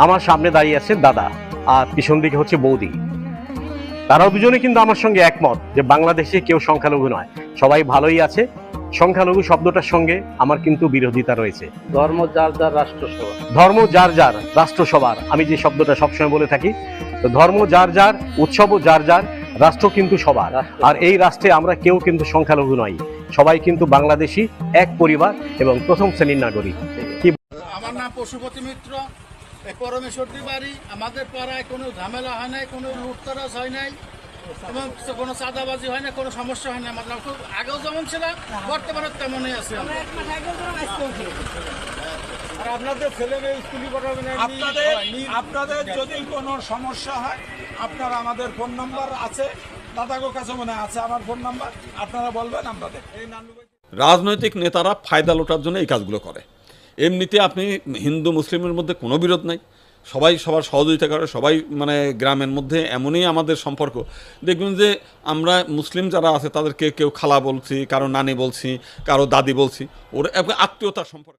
আমার সামনে দাঁড়িয়ে আছে দাদা, আর পিছন দিকে হচ্ছে বৌদি। তারাও দুজনে কিন্তু আমার সঙ্গে একমত যে বাংলাদেশে কেউ সংখ্যালঘু নয়, সবাই ভালোই আছে। সংখ্যালঘু শব্দটার সঙ্গে আমার কিন্তু বিরোধিতা রয়েছে। ধর্ম যার যার রাষ্ট্রসভা। ধর্ম যার যার, রাষ্ট্র সবার, আমি যে শব্দটা সবসময় বলে থাকি। তো ধর্ম যার যার, উৎসবও যার যার, রাষ্ট্র কিন্তু সবার। আর এই রাষ্ট্রে আমরা কেউ কিন্তু সংখ্যালঘু নই, সবাই কিন্তু বাংলাদেশি, এক পরিবার এবং প্রথম শ্রেণীর নাগরিক। আমার নাম পশুপতি মিত্র, পরমেশ্বরী বাড়ি। আমাদের পাড়ায় কোনো ঝামেলা হয় নাই, কোনো লুটতরাজ হয় নাই এবং কোনো চাঁদাবাজি হয় না, কোনো সমস্যা হয় না। আমরা খুব আগেও যেমন ছিলাম, বর্তমানে তেমনই আছি আমরা। আর আপনাদের ছেলে মেয়ে স্কুলে পড়াবেন, আপনাদের যদি কোনো সমস্যা হয় আপনারা আমাদের ফোন নাম্বার আছে, দাদাগোর কাছে মনে আছে আমার ফোন নাম্বার, আপনারা বলবেন আপনাদের। এই রাজনৈতিক নেতারা ফায়দা লোটার জন্য এই কাজগুলো করে। এমনিতে আপনি হিন্দু মুসলিমের মধ্যে কোনো বিরোধ নাই, সবাই সবার সহযোগিতা করে, সবাই মানে গ্রামের মধ্যে এমনই আমাদের সম্পর্ক। দেখবেন যে আমরা মুসলিম যারা আছে তাদেরকে কেউ খালা বলছি, কারো নানি বলছি, কারো দাদি বলছি, ওর আত্মীয়তার সম্পর্ক।